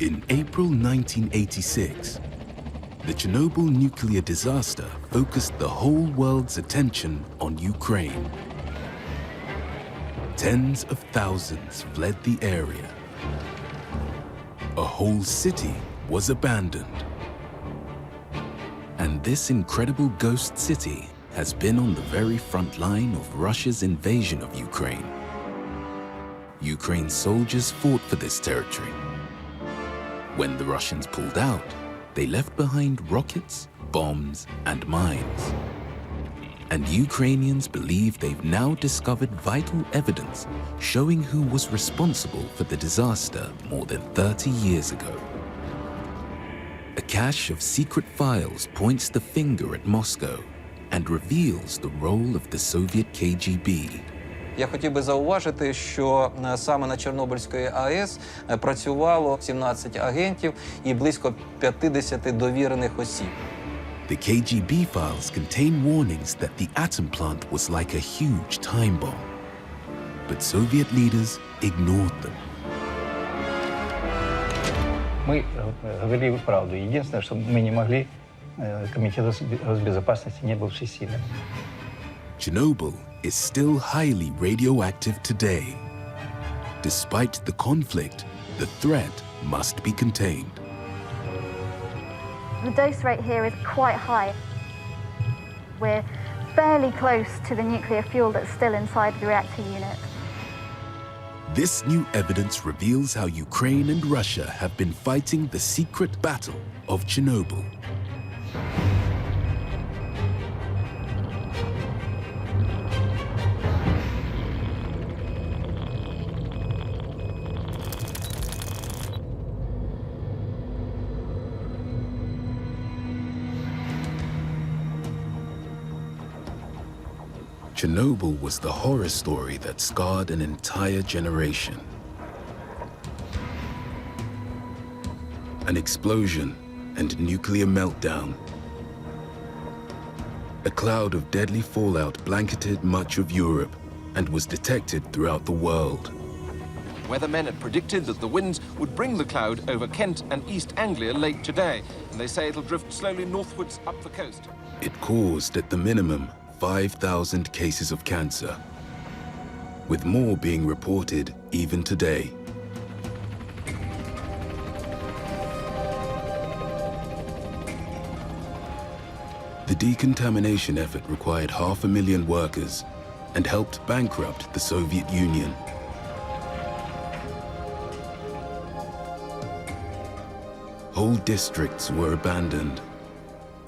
In April 1986, the Chernobyl nuclear disaster focused the whole world's attention on Ukraine. Tens of thousands fled the area. A whole city was abandoned. And this incredible ghost city has been on the very front line of Russia's invasion of Ukraine. Ukraine's soldiers fought for this territory. When the Russians pulled out, they left behind rockets, bombs, and mines. And Ukrainians believe they've now discovered vital evidence showing who was responsible for the disaster more than 30 years ago. A cache of secret files points the finger at Moscow and reveals the role of the Soviet KGB. Я хотів би зауважити, що саме на Чорнобильської АЕС працювало 17 агентів і близько 50 довірених осіб. The KGB files contain warnings that the atom plant was like a huge time bomb. But Soviet leaders ignored them. Мы говорили правду. Единственное, что мы не могли, Комитет госбезопасности не был всесилен. Chernobyl is still highly radioactive today. Despite the conflict, the threat must be contained. The dose rate here is quite high. We're fairly close to the nuclear fuel that's still inside the reactor unit. This new evidence reveals how Ukraine and Russia have been fighting the secret battle of Chernobyl. Chernobyl was the horror story that scarred an entire generation. An explosion and nuclear meltdown. A cloud of deadly fallout blanketed much of Europe and was detected throughout the world. Weathermen had predicted that the winds would bring the cloud over Kent and East Anglia late today, and they say it'll drift slowly northwards up the coast. It caused, at the minimum, 5,000 cases of cancer, with more being reported even today. The decontamination effort required 500,000 workers and helped bankrupt the Soviet Union. Whole districts were abandoned.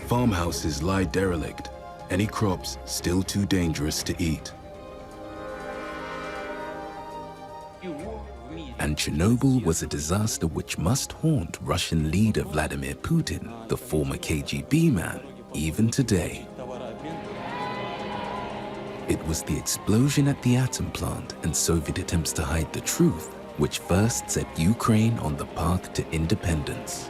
Farmhouses lie derelict, any crops still too dangerous to eat. And Chernobyl was a disaster which must haunt Russian leader Vladimir Putin, the former KGB man, even today. It was the explosion at the atom plant and Soviet attempts to hide the truth which first set Ukraine on the path to independence.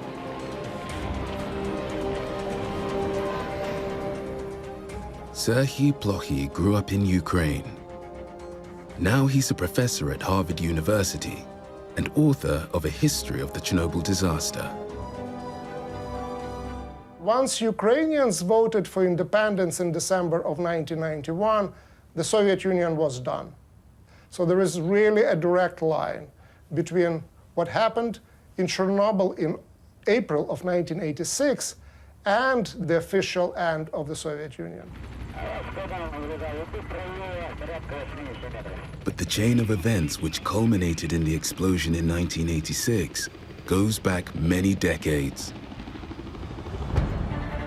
Serhiy Plokhy grew up in Ukraine. Now he's a professor at Harvard University and author of A History of the Chernobyl Disaster. Once Ukrainians voted for independence in December of 1991, the Soviet Union was done. So there is really a direct line between what happened in Chernobyl in April of 1986 and the official end of the Soviet Union. But the chain of events which culminated in the explosion in 1986 goes back many decades.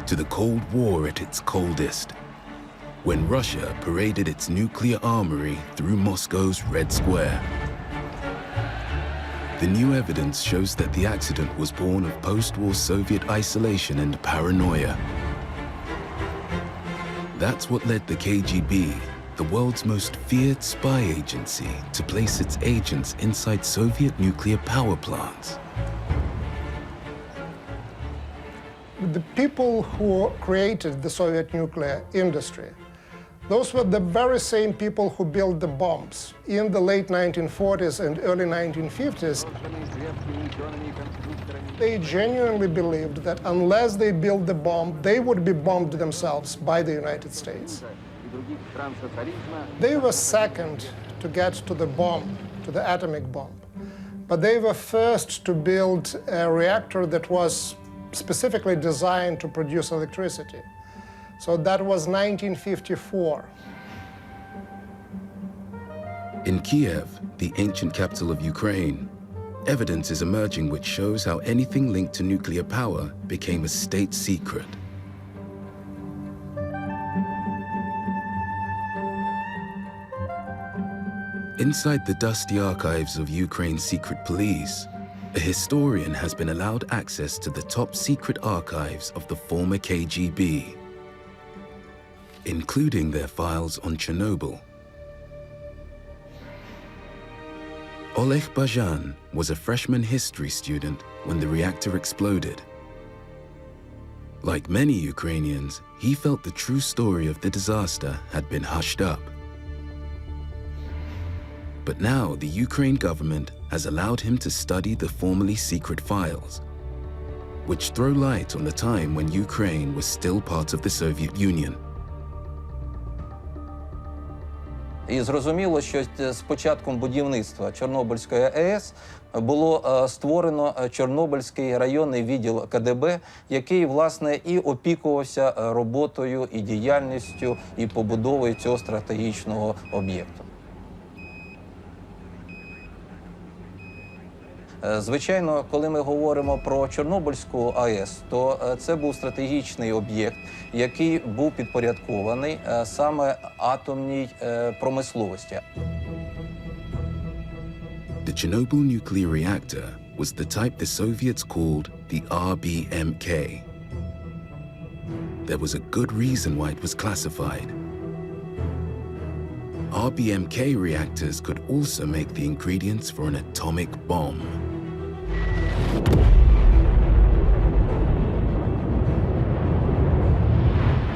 To the Cold War at its coldest, when Russia paraded its nuclear armory through Moscow's Red Square. The new evidence shows that the accident was born of post-war Soviet isolation and paranoia. That's what led the KGB, the world's most feared spy agency, to place its agents inside Soviet nuclear power plants. The people who created the Soviet nuclear industry Those were the very same people who built the bombs. In the late 1940s and early 1950s, they genuinely believed that unless they built the bomb, they would be bombed themselves by the United States. They were second to get to the bomb, to the atomic bomb. But they were first to build a reactor that was specifically designed to produce electricity. So that was 1954. In Kiev, the ancient capital of Ukraine, evidence is emerging which shows how anything linked to nuclear power became a state secret. Inside the dusty archives of Ukraine's secret police, a historian has been allowed access to the top secret archives of the former KGB, including their files on Chernobyl. Oleg Bajan was a freshman history student when the reactor exploded. Like many Ukrainians, he felt the true story of the disaster had been hushed up. But now the Ukraine government has allowed him to study the formerly secret files, which throw light on the time when Ukraine was still part of the Soviet Union. І зрозуміло, що з початком будівництва Чорнобильської АЕС було створено Чорнобильський районний відділ КДБ, який, власне, і опікувався роботою, і діяльністю, і побудовою цього стратегічного об'єкту. Звичайно, коли ми говоримо про Чорнобильську АЕС, то це був стратегічний об'єкт, який був підпорядкований саме атомній промисловості. The Chernobyl nuclear reactor was the type the Soviets called the RBMK. There was a good reason why it was classified. RBMK reactors could also make the ingredients for an atomic bomb.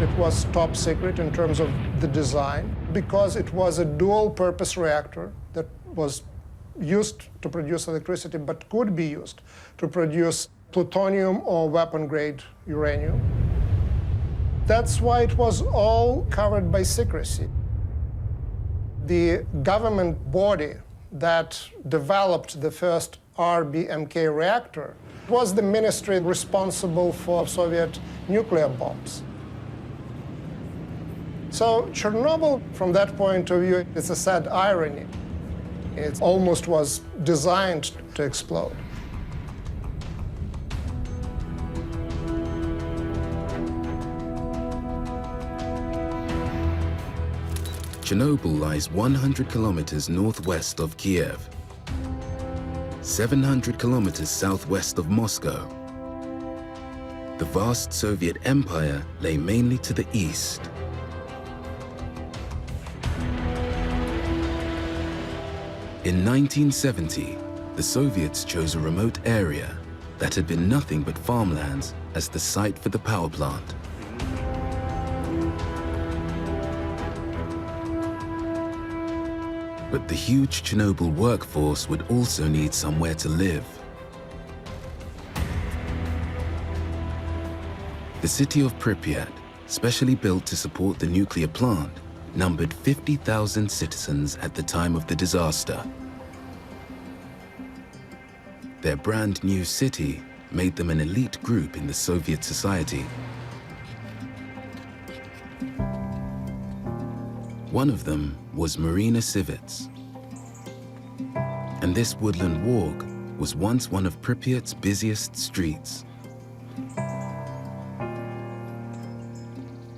It was top secret in terms of the design because it was a dual-purpose reactor that was used to produce electricity but could be used to produce plutonium or weapon-grade uranium. That's why it was all covered by secrecy. The government body that developed the first RBMK reactor was the ministry responsible for Soviet nuclear bombs. So Chernobyl, from that point of view, it's a sad irony. It almost was designed to explode. Chernobyl lies 100 kilometers northwest of Kiev, 700 kilometers southwest of Moscow. The vast Soviet Empire lay mainly to the east. In 1970, the Soviets chose a remote area that had been nothing but farmlands as the site for the power plant. But the huge Chernobyl workforce would also need somewhere to live. The city of Pripyat, specially built to support the nuclear plant, numbered 50,000 citizens at the time of the disaster. Their brand new city made them an elite group in the Soviet society. One of them was Marina Sivets. And this woodland walk was once one of Pripyat's busiest streets.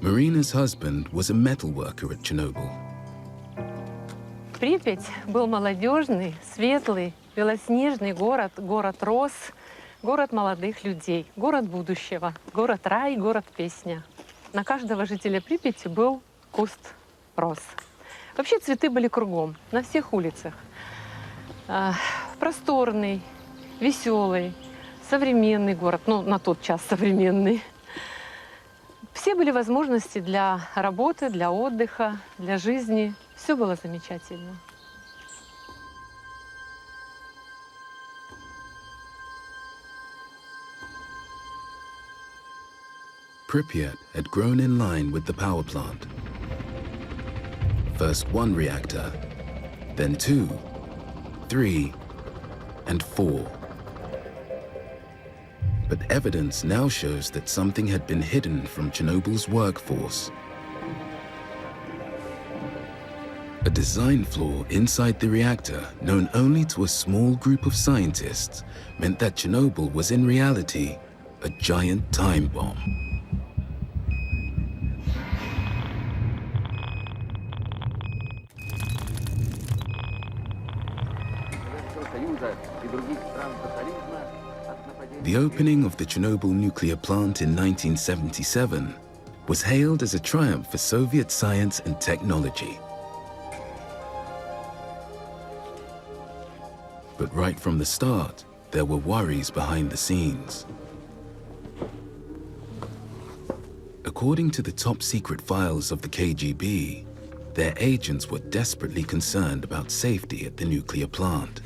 Marina's husband was a metal worker at Chernobyl. Припять был молодежный, светлый, белоснежный город, город роз, город молодых людей, город будущего, город-рай, город-песня. На каждого жителя Припяти был куст роз. Вообще цветы были кругом, на всех улицах. Просторный, веселый, современный город, ну, на тот час современный. Все были возможности для работы, для отдыха, для жизни. Все было замечательно. Pripyat had grown in line with the power plant. First 1 reactor, then 2, 3, and 4. But evidence now shows that something had been hidden from Chernobyl's workforce. A design flaw inside the reactor, known only to a small group of scientists, meant that Chernobyl was in reality a giant time bomb. The opening of the Chernobyl nuclear plant in 1977 was hailed as a triumph for Soviet science and technology. But right from the start, there were worries behind the scenes. According to the top-secret files of the KGB, their agents were desperately concerned about safety at the nuclear plant.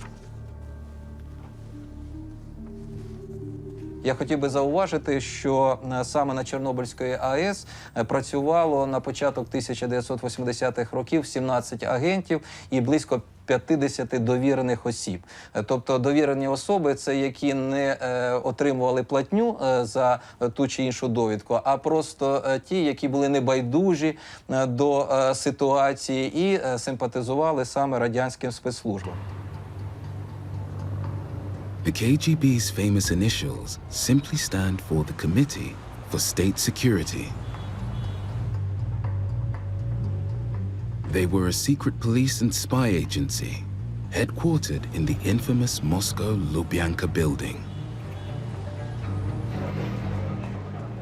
Я хотів би зауважити, що саме на Чорнобильської АЕС працювало на початок 1980-х років 17 агентів і близько 50 довірених осіб. Тобто довірені особи – це які не отримували платню за ту чи іншу довідку, а просто ті, які були небайдужі до ситуації і симпатизували саме радянським спецслужбам. The KGB's famous initials simply stand for the Committee for State Security. They were a secret police and spy agency, headquartered in the infamous Moscow Lubyanka building.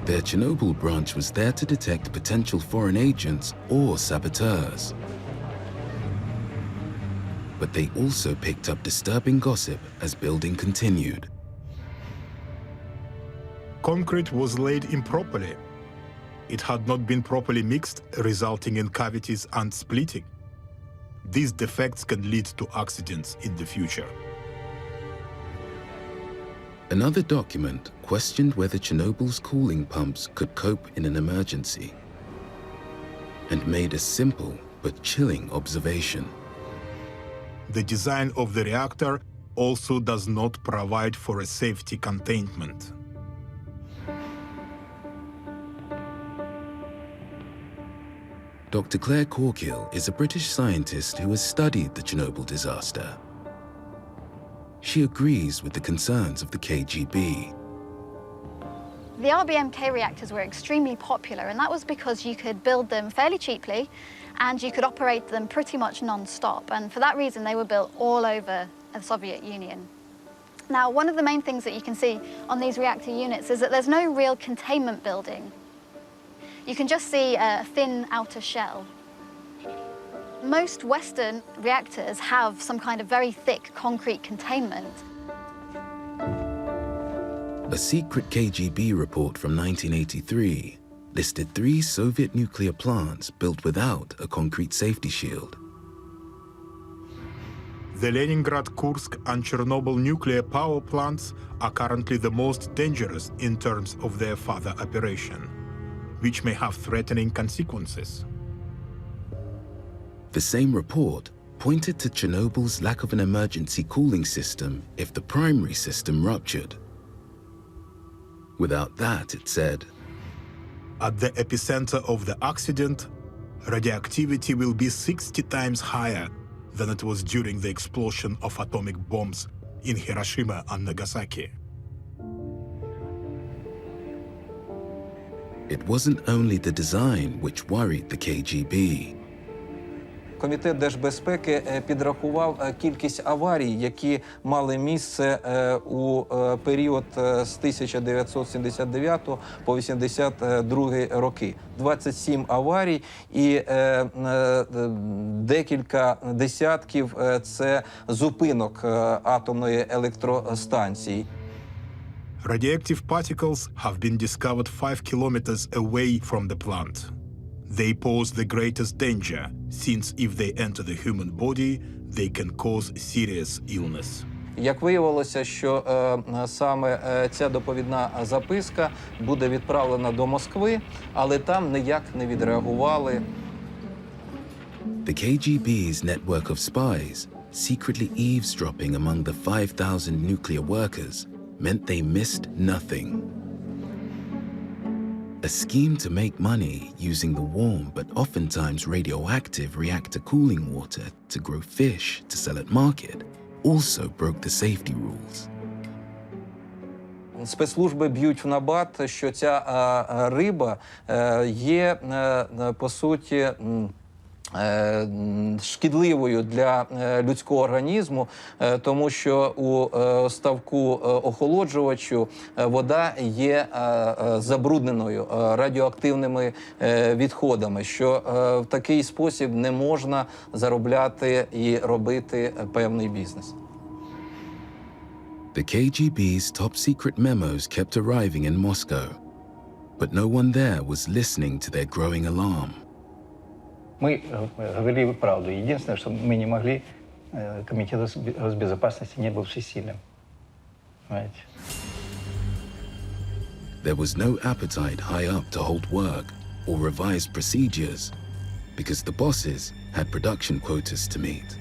Their Chernobyl branch was there to detect potential foreign agents or saboteurs. But they also picked up disturbing gossip as building continued. Concrete was laid improperly. It had not been properly mixed, resulting in cavities and splitting. These defects can lead to accidents in the future. Another document questioned whether Chernobyl's cooling pumps could cope in an emergency and made a simple but chilling observation. The design of the reactor also does not provide for a safety containment. Dr. Claire Corkill is a British scientist who has studied the Chernobyl disaster. She agrees with the concerns of the KGB. The RBMK reactors were extremely popular, and that was because you could build them fairly cheaply and you could operate them pretty much non-stop. And for that reason, they were built all over the Soviet Union. Now, one of the main things that you can see on these reactor units is that there's no real containment building. You can just see a thin outer shell. Most Western reactors have some kind of very thick concrete containment. A secret KGB report from 1983 listed 3 Soviet nuclear plants built without a concrete safety shield. The Leningrad, Kursk, and Chernobyl nuclear power plants are currently the most dangerous in terms of their further operation, which may have threatening consequences. The same report pointed to Chernobyl's lack of an emergency cooling system if the primary system ruptured. Without that, it said, at the epicenter of the accident, radioactivity will be 60 times higher than it was during the explosion of atomic bombs in Hiroshima and Nagasaki. It wasn't only the design which worried the KGB. Комітет держбезпеки підрахував кількість аварій, які мали місце у період з 1979 по 1982 роки. 27 аварій і декілька десятків – це зупинок атомної електростанції. radioactive particles have been discovered 5 kilometers away from the plant. They pose the greatest danger, since if they enter the human body, they can cause serious illness. Як виявилося, що саме ця доповідна записка буде відправлена до Москви, але там ніяк не відреагували. The KGB's network of spies, secretly eavesdropping among the 5,000 nuclear workers, meant they missed nothing. A scheme to make money using the warm but oftentimes radioactive reactor cooling water to grow fish to sell at market also broke the safety rules. Спецслужби б'ють в набат, що ця риба є, по суті, шкідливою для людського організму, тому що у ставку охолоджувачу вода є забрудненою радіоактивними відходами, що в такий спосіб не можна заробляти і робити певний бізнес. The KGB's top-secret memos kept arriving in Moscow, but no one there was listening to their growing alarm. Мы говорили правду. Единственное, что мы не могли, комитет госбезопасности не был всесильным. Понимаете? There was no appetite high up to halt work or revise procedures because the bosses had production quotas to meet.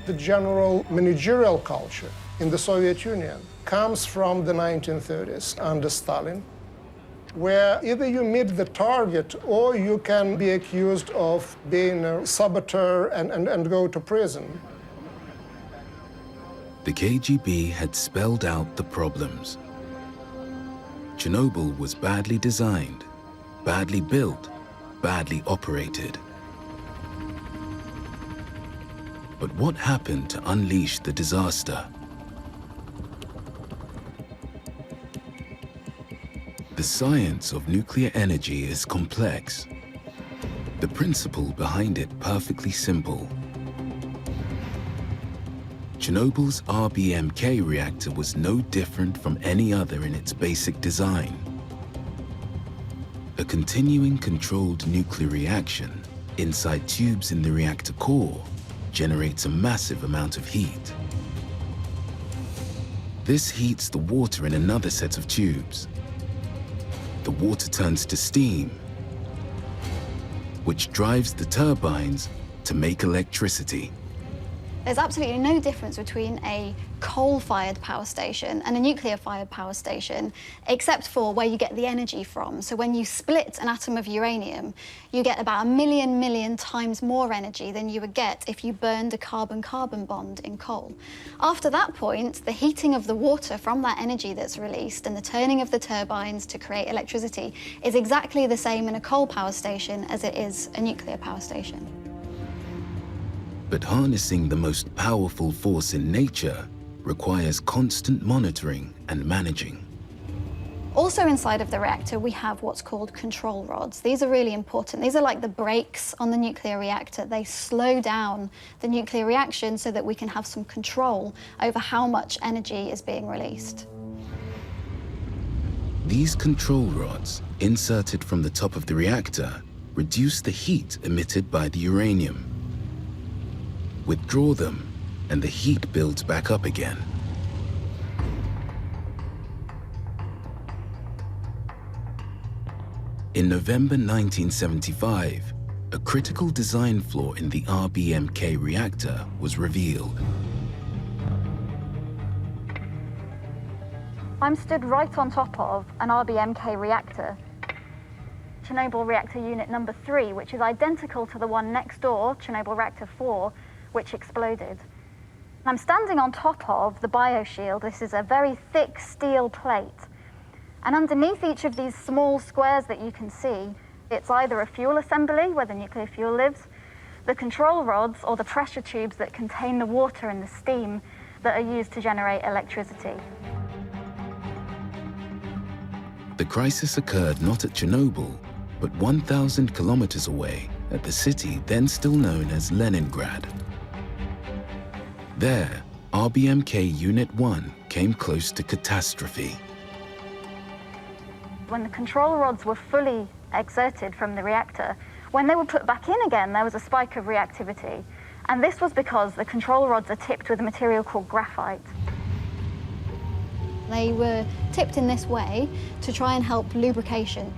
The general managerial culture in the Soviet Union comes from the 1930s under Stalin, where either you meet the target or you can be accused of being a saboteur and go to prison. The KGB had spelled out the problems. Chernobyl was badly designed, badly built, badly operated. But what happened to unleash the disaster? The science of nuclear energy is complex. The principle behind it perfectly simple. Chernobyl's RBMK reactor was no different from any other in its basic design. A continuing controlled nuclear reaction inside tubes in the reactor core generates a massive amount of heat. This heats the water in another set of tubes. The water turns to steam, which drives the turbines to make electricity. There's absolutely no difference between a coal-fired power station and a nuclear-fired power station, except for where you get the energy from. So when you split an atom of uranium, you get about 1 million times more energy than you would get if you burned a carbon-carbon bond in coal. After that point, the heating of the water from that energy that's released and the turning of the turbines to create electricity is exactly the same in a coal power station as it is a nuclear power station. But harnessing the most powerful force in nature requires constant monitoring and managing. Also inside of the reactor, we have what's called control rods. These are really important. These are like the brakes on the nuclear reactor. They slow down the nuclear reaction so that we can have some control over how much energy is being released. These control rods, inserted from the top of the reactor, reduce the heat emitted by the uranium. Withdraw them, and the heat builds back up again. In November 1975, a critical design flaw in the RBMK reactor was revealed. I'm stood right on top of an RBMK reactor, Chernobyl reactor unit number 3, which is identical to the one next door, Chernobyl reactor 4, which exploded. I'm standing on top of the bioshield. This is a very thick steel plate. And underneath each of these small squares that you can see, it's either a fuel assembly where the nuclear fuel lives, the control rods or the pressure tubes that contain the water and the steam that are used to generate electricity. The crisis occurred not at Chernobyl, but 1,000 kilometers away at the city then still known as Leningrad. There, RBMK Unit 1 came close to catastrophe. When the control rods were fully exerted from the reactor, when they were put back in again, there was a spike of reactivity. And this was because the control rods are tipped with a material called graphite. They were tipped in this way to try and help lubrication.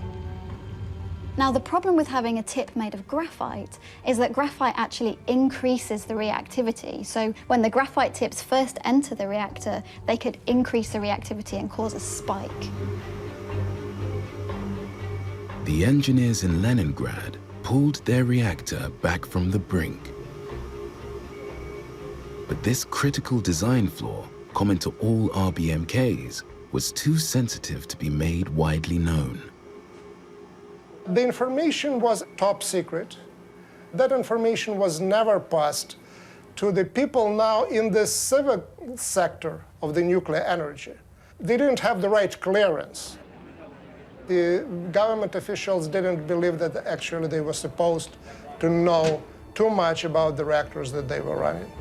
Now, the problem with having a tip made of graphite is that graphite actually increases the reactivity. So when the graphite tips first enter the reactor, they could increase the reactivity and cause a spike. The engineers in Leningrad pulled their reactor back from the brink. But this critical design flaw, common to all RBMKs, was too sensitive to be made widely known. The information was top secret. That information was never passed to the people now in the civic sector of the nuclear energy. They didn't have the right clearance. The government officials didn't believe that actually they were supposed to know too much about the reactors that they were running.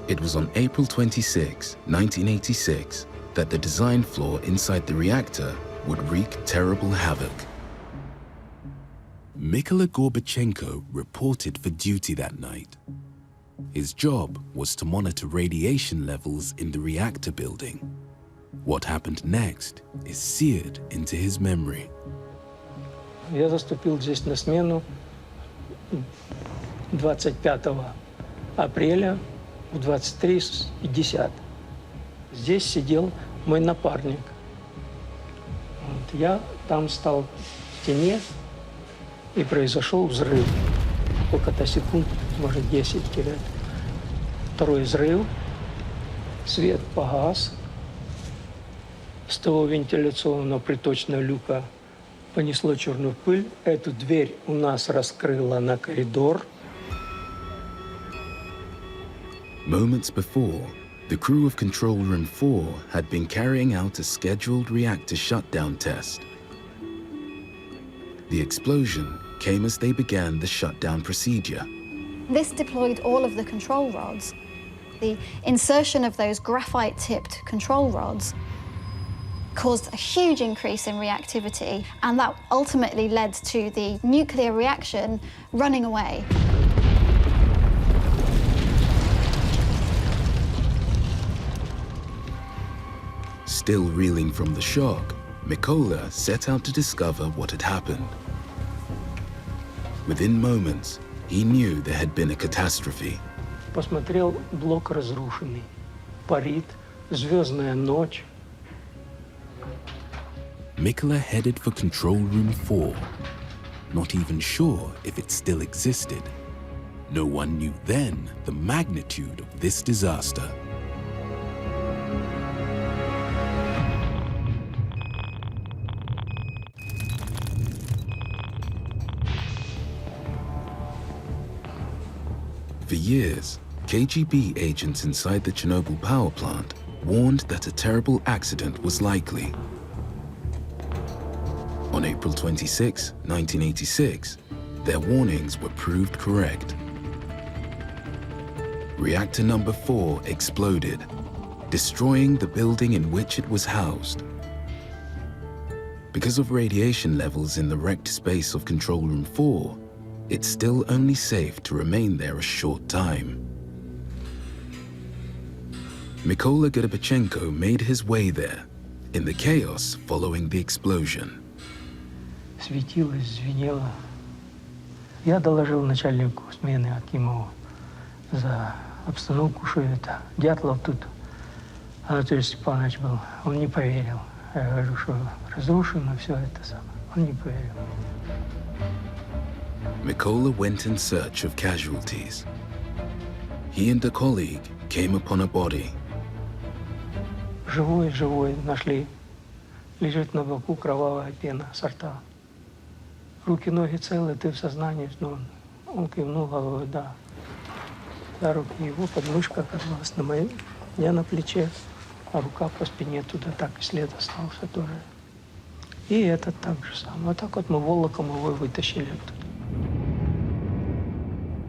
It was on April 26, 1986, that the design flaw inside the reactor would wreak terrible havoc. Mykola Gorbachenko reported for duty that night. His job was to monitor radiation levels in the reactor building. What happened next is seared into his memory. Я заступил здесь на смену 25 апреля в 23:50. Здесь сидел мой напарник. Я там стал в тени, и произошел взрыв. Сколько-то секунд, может 10 терять. Второй взрыв, свет погас. С того вентиляционного приточного люка понесло черную пыль. Эту дверь у нас раскрыла на коридор. Moments before, the crew of Control Room 4 had been carrying out a scheduled reactor shutdown test. The explosion came as they began the shutdown procedure. This deployed all of the control rods. The insertion of those graphite-tipped control rods caused a huge increase in reactivity, and that ultimately led to the nuclear reaction running away. Still reeling from the shock, Mykola set out to discover what had happened. Within moments, he knew there had been a catastrophe. Посмотрел, блок разрушенный, парит, звездная ночь. Mykola headed for Control Room 4, not even sure if it still existed. No one knew then the magnitude of this disaster. For years, KGB agents inside the Chernobyl power plant warned that a terrible accident was likely. On April 26, 1986, their warnings were proved correct. Reactor number 4 exploded, destroying the building in which it was housed. Because of radiation levels in the wrecked space of Control Room 4, it's still only safe to remain there a short time. Mykola Gorbachenko made his way there, in the chaos following the explosion. Светилось, звенело. Я доложил начальнику смены Акимову за обстановку, что это. Дятлов тут, Анатолий Степанович был, он не поверил. Я говорю, что разрушено все это самое. Он не поверил. Mykola went in search of casualties. He and a colleague came upon a body. Живой нашли. Лежит на боку кровавая пена со рта. Руки, ноги целые, ты в сознании, но он кивнул головой, да. За руки его подмышка оказалась на моей, я на плече, а рука по спине туда так и след остался тоже. И этот так же самое. Вот так вот мы волоком его вытащили оттуда.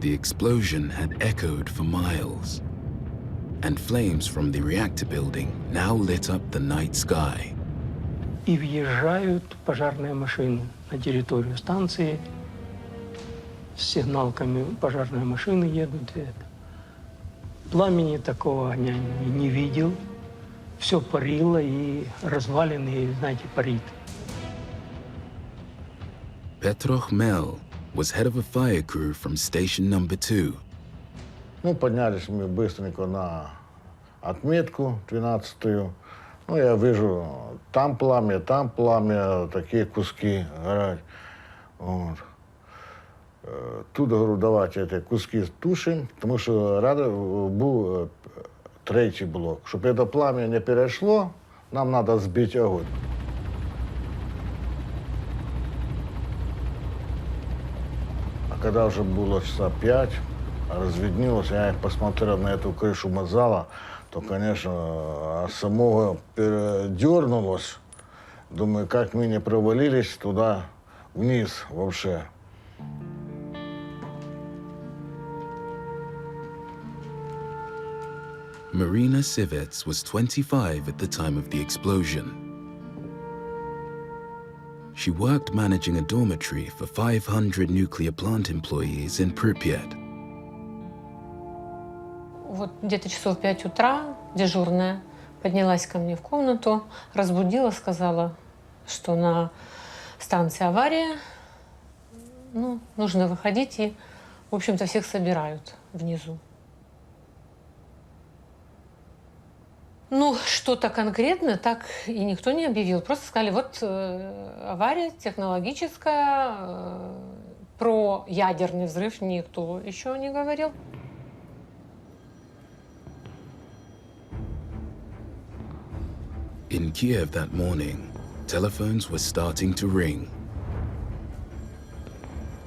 The explosion had echoed for miles. and flames from the reactor building now lit up the night sky. И въезжают пожарные машины на территорию станции. С сигналками пожарные машины едут. Пламени такого я не видел. Все парило и развалины, и, знаете, парит. Petr Chmel was head of a fire crew from station number 2. Ну, поднялись мы быстренько на отметку 12-ю. Ну, я вижу, там пламя, такие куски горят. Вот. Тут, говорю, давайте эти куски тушим, тому що був третій блок. Щоб це пламя не перейшло, нам треба збити огонь. А коли вже було часа 5, разведнилось, я посмотрел на эту крышу мазала, то, конечно, самого передернулось. Думаю, как мы не провалились туда вниз вообще. Marina Sivets was 25 at the time of the explosion. She worked managing a dormitory for 500 nuclear plant employees in Pripyat. Вот где-то часов 5 утра дежурная поднялась ко мне в комнату, разбудила, сказала, что на станции авария, ну, нужно выходить, и, в общем-то, всех собирают внизу. Ну, что-то конкретно так и никто не объявил. Просто сказали, вот авария технологическая, про ядерный взрыв никто еще не говорил. In Kiev that morning, telephones were starting to ring.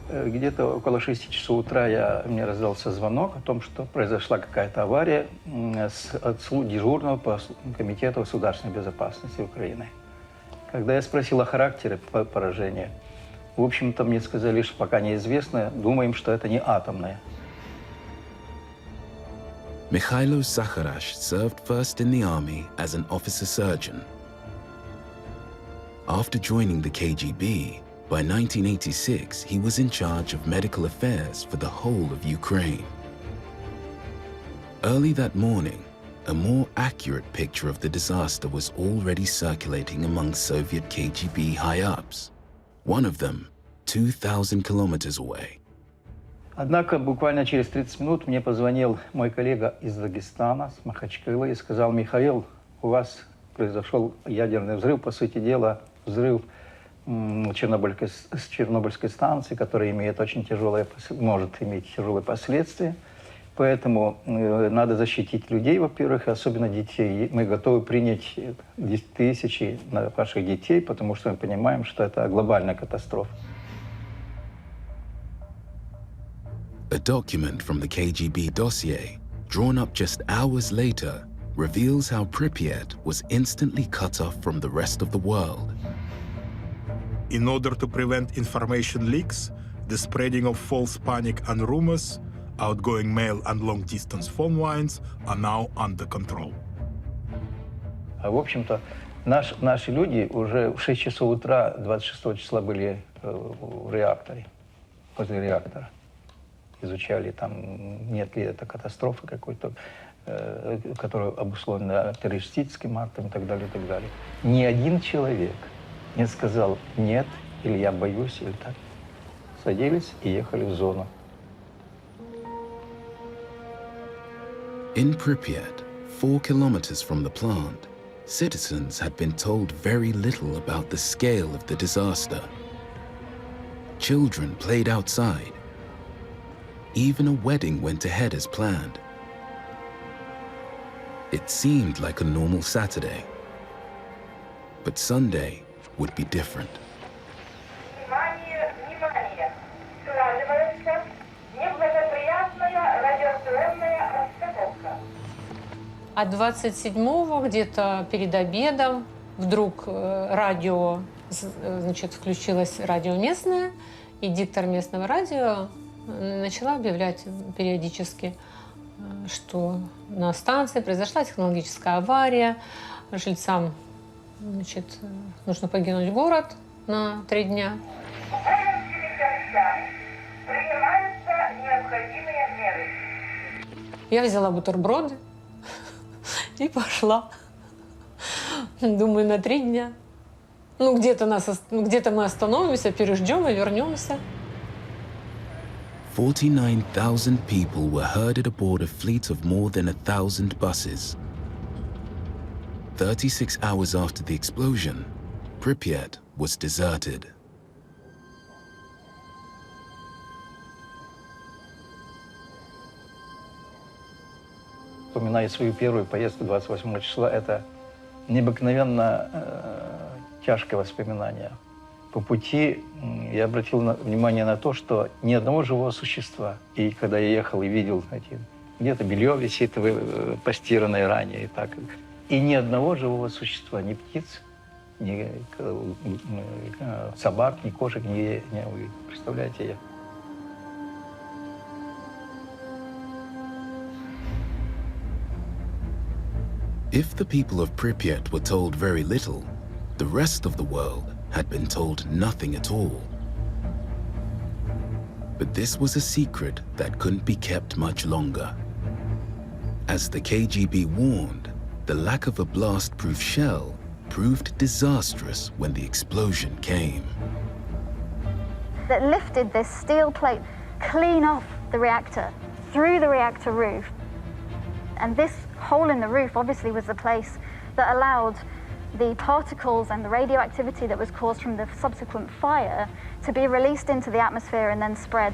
Где-то около 6 часов утра мне раздался звонок о том, что произошла какая-то авария от дежурного по Комитету государственной безопасности Украины. Когда я спросил о характере поражения, в общем-то, мне сказали, что пока неизвестно, думаем, что это не атомное. Mikhailo Sakharash served first in the army as an officer surgeon. After joining the KGB, by 1986, he was in charge of medical affairs for the whole of Ukraine. Early that morning, a more accurate picture of the disaster was already circulating among Soviet KGB high-ups. One of them, 2,000 kilometers away. Однако буквально через 30 минут мне позвонил мой коллега из Дагестана, с Махачкалы, и сказал: «Михаил, у вас произошел ядерный взрыв, по сути дела, взрыв Чернобыльской станции, которая имеет очень может иметь тяжелые последствия. Поэтому надо защитить людей, во-первых, и особенно детей. Мы готовы принять тысячи ваших детей, потому что мы понимаем, что это глобальная катастрофа». A document from the KGB dossier, drawn up just hours later, reveals how Pripyat was instantly cut off from the rest of the world. In order to prevent information leaks, the spreading of false panic and rumors, outgoing mail and long-distance phone lines are now under control. А в общем-то, наши люди уже в 6 часов утра 26 числа были в реакторе, возле реактора. Изучали, там, нет ли это катастрофы какой-то, которая обусловлена террористическим актом и так далее, и так далее. Ни один человек не сказал «нет» или «я боюсь» или так. Садились и ехали в зону. In Pripyat, 4 kilometers from the plant, citizens had been told very little about the scale of the disaster. Children played outside. Even a wedding went ahead as planned. It seemed like a normal Saturday. But Sunday would be different. А 27-го, где-то перед обедом, вдруг радио, значит, включилось радио местное, и диктор местного радио начала объявлять периодически: что на станции произошла технологическая авария. Жильцам, значит, нужно покинуть город на 3 дня. Я взяла бутерброды и пошла. Думаю, на 3 дня. Ну, где-то мы остановимся, переждем и вернемся. 49,000 people were herded aboard a fleet of more than 1,000 buses. 36 hours after the explosion, Pripyat was deserted. Вспоминая свою первую поездку 28 числа, это необыкновенно тяжкое воспоминание. По пути я обратил внимание на то, что ни одного живого существа. И когда я ехал и видел, где-то белье висит постиранное ранее, и так. И ни одного живого существа, ни птиц, ни собак, ни кошек, не увидел. Представляете, я. If the people of Pripyat were told very little, the rest of the world had been told nothing at all. But this was a secret that couldn't be kept much longer. As the KGB warned, the lack of a blast-proof shell proved disastrous when the explosion came. That lifted this steel plate clean off the reactor, through the reactor roof. And this hole in the roof obviously was the place that allowed the particles and the radioactivity that was caused from the subsequent fire to be released into the atmosphere and then spread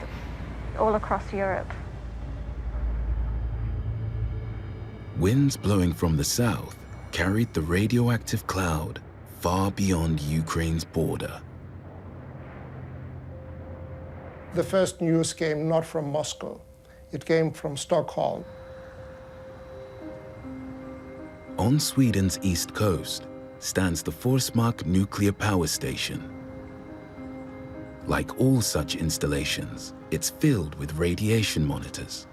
all across Europe. Winds blowing from the south carried the radioactive cloud far beyond Ukraine's border. The first news came not from Moscow. It came from Stockholm. On Sweden's east coast stands the Forsmark nuclear power station. Like all such installations, it's filled with radiation monitors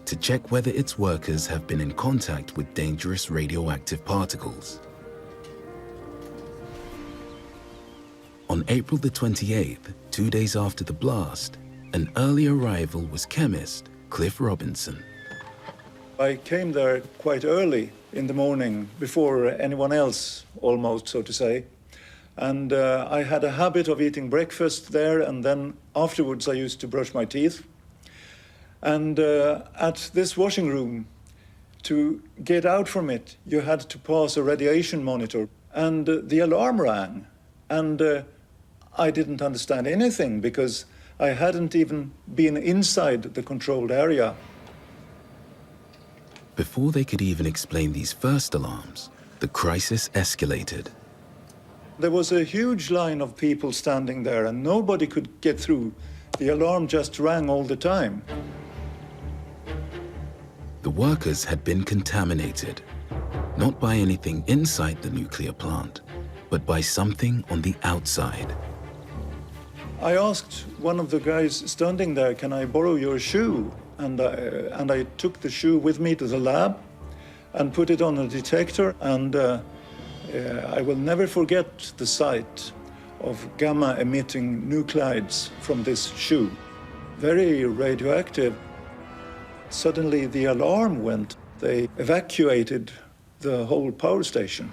to check whether its workers have been in contact with dangerous radioactive particles. On April the 28th, 2 days after the blast, an early arrival was chemist Cliff Robinson. I came there quite early in the morning, before anyone else, almost, so to say. And I had a habit of eating breakfast there, and then afterwards I used to brush my teeth. And at this washing room, to get out from it, you had to pass a radiation monitor. And the alarm rang. And I didn't understand anything because I hadn't even been inside the controlled area. Before they could even explain these first alarms, the crisis escalated. There was a huge line of people standing there and nobody could get through. The alarm just rang all the time. The workers had been contaminated, not by anything inside the nuclear plant, but by something on the outside. I asked one of the guys standing there, can I borrow your shoe? And I took the shoe with me to the lab and put it on a detector, and I will never forget the sight of gamma-emitting nuclides from this shoe. Very radioactive. Suddenly the alarm went. They evacuated the whole power station.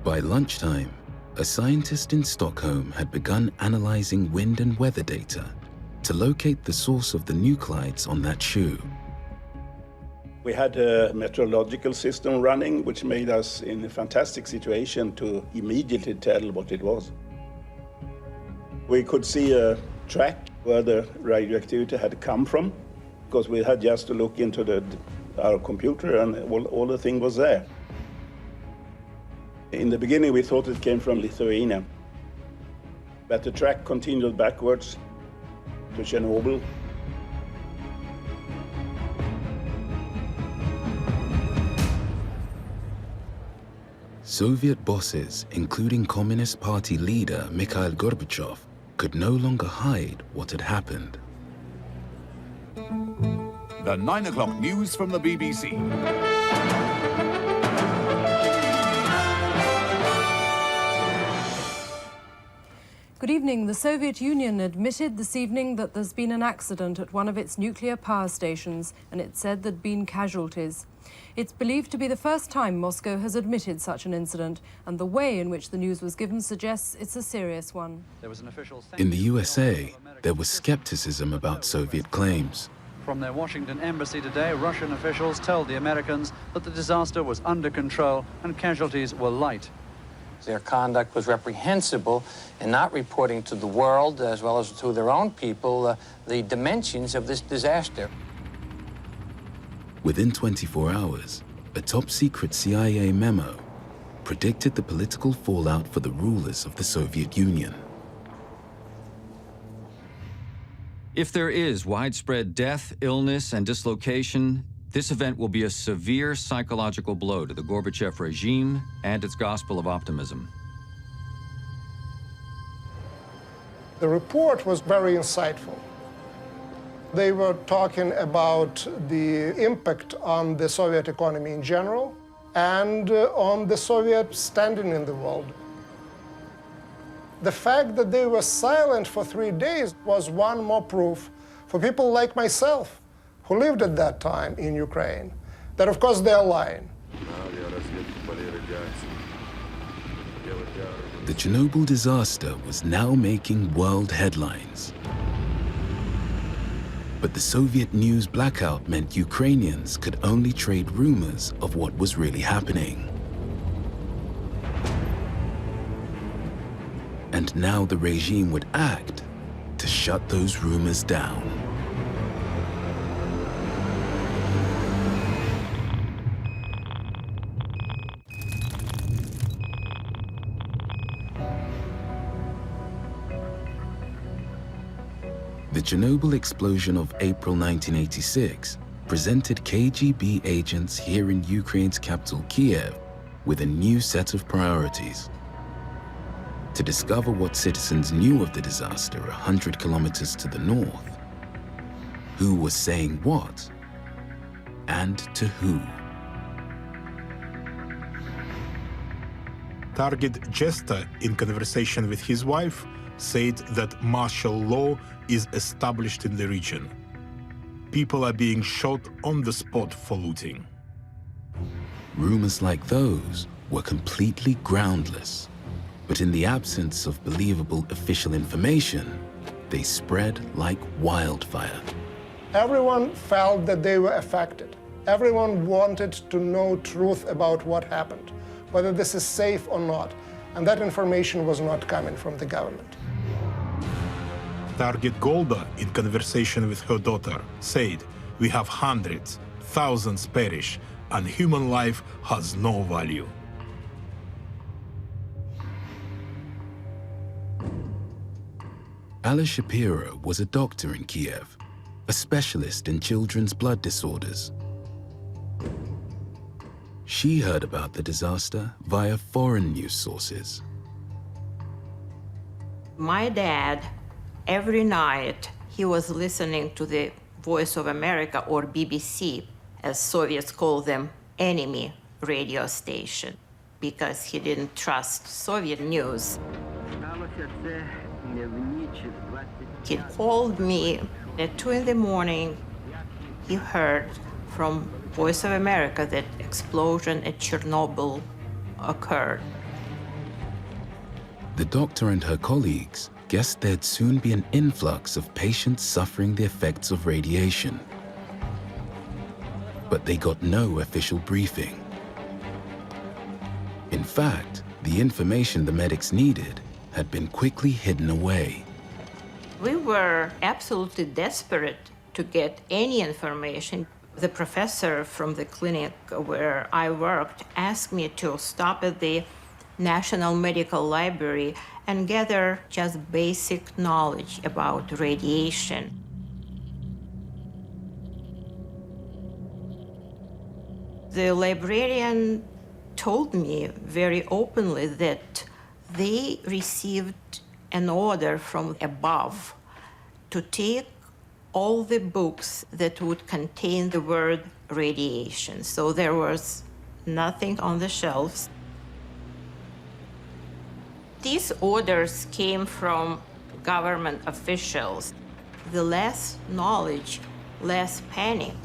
By lunchtime, a scientist in Stockholm had begun analyzing wind and weather data to locate the source of the nuclides on that shoe. We had a meteorological system running, which made us in a fantastic situation to immediately tell what it was. We could see a track where the radioactivity had come from, because we had just to look into our computer and all the thing was there. In the beginning, we thought it came from Lithuania, but the track continued backwards to Chernobyl. Soviet bosses, including Communist Party leader Mikhail Gorbachev, could no longer hide what had happened. the 9 o'clock news from the BBC. Good evening. The Soviet Union admitted this evening that there's been an accident at one of its nuclear power stations, and it said there'd been casualties. It's believed to be the first time Moscow has admitted such an incident, and the way in which the news was given suggests it's a serious one. In the USA, there was skepticism about Soviet claims. From their Washington embassy today, Russian officials told the Americans that the disaster was under control and casualties were light. Their conduct was reprehensible in not reporting to the world, as well as to their own people, the dimensions of this disaster. Within 24 hours, a top-secret CIA memo predicted the political fallout for the rulers of the Soviet Union. If there is widespread death, illness, and dislocation, this event will be a severe psychological blow to the Gorbachev regime and its gospel of optimism. The report was very insightful. They were talking about the impact on the Soviet economy in general and on the Soviet standing in the world. The fact that they were silent for 3 days was one more proof for people like myself who lived at that time in Ukraine, that of course they're lying. The Chernobyl disaster was now making world headlines. But the Soviet news blackout meant Ukrainians could only trade rumors of what was really happening. And now the regime would act to shut those rumors down. The Chernobyl explosion of April 1986 presented KGB agents here in Ukraine's capital, Kiev, with a new set of priorities. To discover what citizens knew of the disaster 100 kilometers to the north, who was saying what, and to who. Target Jester, in conversation with his wife, said that martial law is established in the region. People are being shot on the spot for looting. Rumors like those were completely groundless, but in the absence of believable official information, they spread like wildfire. Everyone felt that they were affected. Everyone wanted to know truth about what happened, whether this is safe or not, and that information was not coming from the government. Target Golda, in conversation with her daughter, said, "We have hundreds, thousands perish, and human life has no value." Alla Shapiro was a doctor in Kiev, a specialist in children's blood disorders. She heard about the disaster via foreign news sources. My dad, every night, he was listening to the Voice of America, or BBC, as Soviets call them, enemy radio station, because he didn't trust Soviet news. He called me at 2 in the morning. He heard from Voice of America that explosion at Chernobyl occurred. The doctor and her colleagues guessed there'd soon be an influx of patients suffering the effects of radiation. But they got no official briefing. In fact, the information the medics needed had been quickly hidden away. We were absolutely desperate to get any information. The professor from the clinic where I worked asked me to stop at the National Medical Library and gather just basic knowledge about radiation. The librarian told me very openly that they received an order from above to take all the books that would contain the word radiation. So there was nothing on the shelves. These orders came from government officials. The less knowledge, less panic.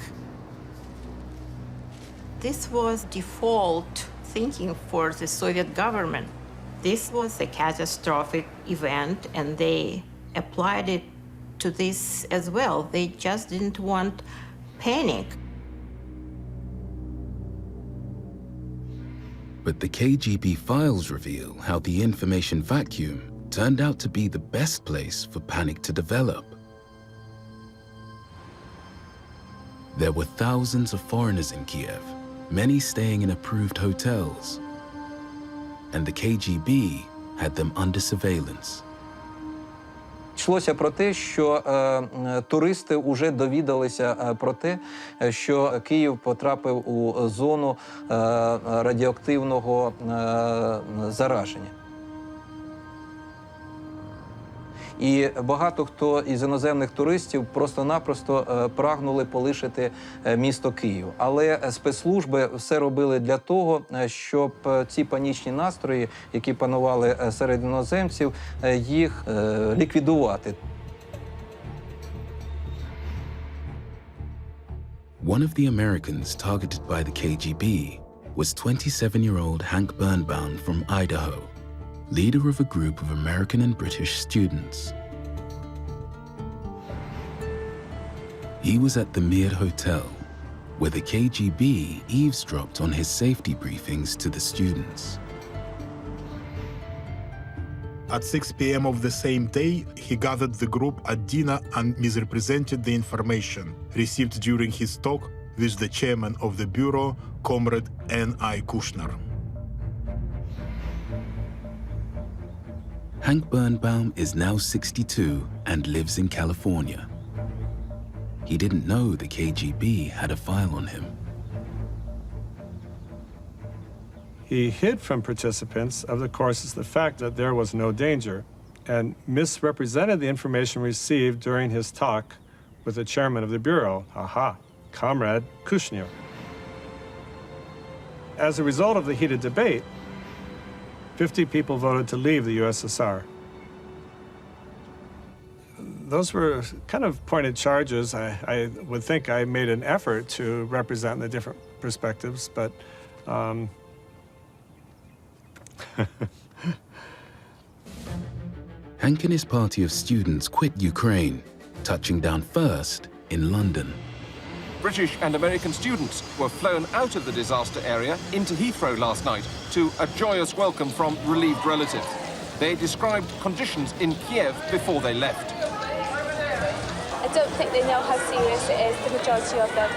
This was default thinking for the Soviet government. This was a catastrophic event, and they applied it to this as well. They just didn't want panic. But the KGB files reveal how the information vacuum turned out to be the best place for panic to develop. There were thousands of foreigners in Kiev, many staying in approved hotels, and the KGB had them under surveillance. Йшлося про те, що туристи вже довідалися про те, що Київ потрапив у зону радіоактивного зараження. І багато хто із іноземних туристів просто-напросто прагнули полишити місто Київ. Але спецслужби все робили для того, щоб ці панічні настрої, які панували серед іноземців, їх ліквідувати. One of the Americans targeted by the KGB was 27-year-old Hank Birnbaum from Idaho, leader of a group of American and British students. He was at the Mir Hotel, where the KGB eavesdropped on his safety briefings to the students. At 6 p.m. of the same day, he gathered the group at dinner and misrepresented the information received during his talk with the chairman of the bureau, Comrade N.I. Kushner. Hank Birnbaum is now 62 and lives in California. He didn't know the KGB had a file on him. He hid from participants of the courses the fact that there was no danger and misrepresented the information received during his talk with the chairman of the bureau, Comrade Kushner. As a result of the heated debate, 50 people voted to leave the USSR. Those were kind of pointed charges. I would think I made an effort to represent the different perspectives, but Hank and his party of students quit Ukraine, touching down first in London. British and American students were flown out of the disaster area into Heathrow last night to a joyous welcome from relieved relatives. They described conditions in Kiev before they left. I don't think they know how serious it is, the majority of them.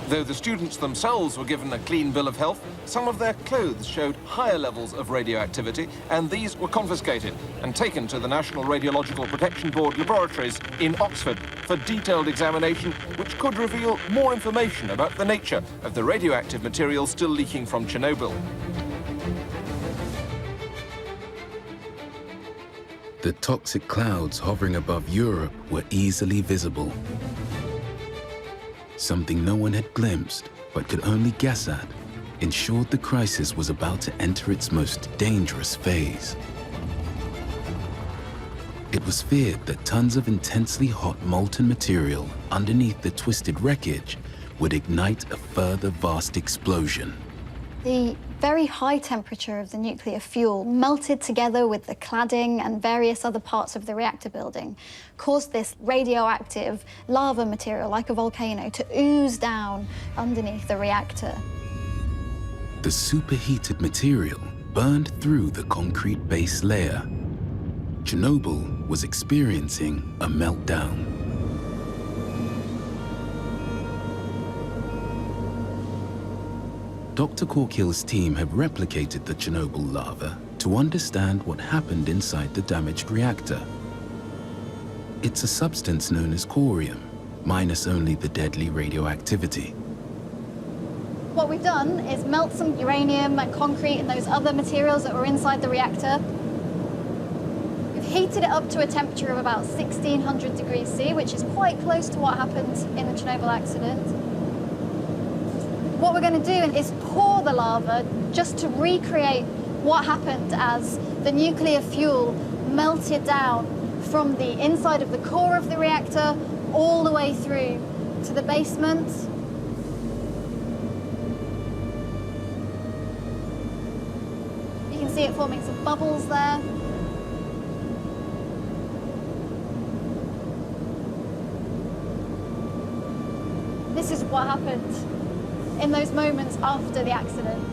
Though the students themselves were given a clean bill of health, some of their clothes showed higher levels of radioactivity, and these were confiscated and taken to the National Radiological Protection Board laboratories in Oxford for detailed examination, which could reveal more information about the nature of the radioactive material still leaking from Chernobyl. The toxic clouds hovering above Europe were easily visible. Something no one had glimpsed, but could only guess at, ensured the crisis was about to enter its most dangerous phase. It was feared that tons of intensely hot molten material underneath the twisted wreckage would ignite a further vast explosion. The very high temperature of the nuclear fuel melted together with the cladding and various other parts of the reactor building, caused this radioactive lava material, like a volcano, to ooze down underneath the reactor. The superheated material burned through the concrete base layer. Chernobyl was experiencing a meltdown. Dr. Corkill's team have replicated the Chernobyl lava to understand what happened inside the damaged reactor. It's a substance known as corium, minus only the deadly radioactivity. What we've done is melt some uranium and concrete and those other materials that were inside the reactor. We've heated it up to a temperature of about 1600 degrees C, which is quite close to what happened in the Chernobyl accident. What we're going to do is pour the lava just to recreate what happened as the nuclear fuel melted down from the inside of the core of the reactor all the way through to the basement. You can see it forming some bubbles there. This is what happened in those moments after the accident.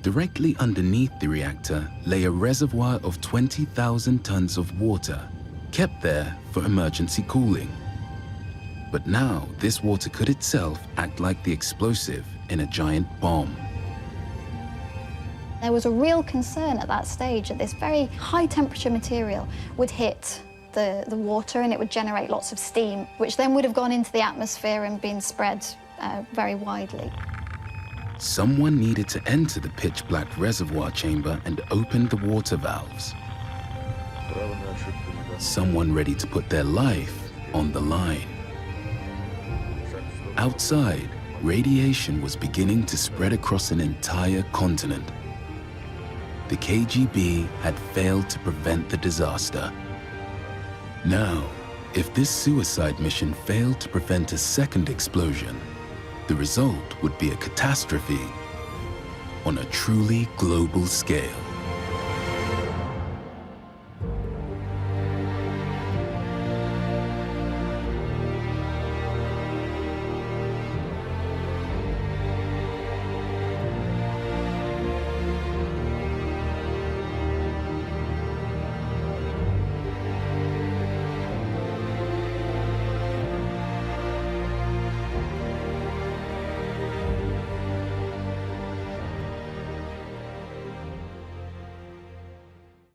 Directly underneath the reactor lay a reservoir of 20,000 tons of water, kept there for emergency cooling. But now this water could itself act like the explosive in a giant bomb. There was a real concern at that stage that this very high temperature material would hit the water and it would generate lots of steam, which then would have gone into the atmosphere and been spread very widely. Someone needed to enter the pitch-black reservoir chamber and open the water valves. Someone ready to put their life on the line. Outside, radiation was beginning to spread across an entire continent. The KGB had failed to prevent the disaster. Now, if this suicide mission failed to prevent a second explosion, the result would be a catastrophe on a truly global scale.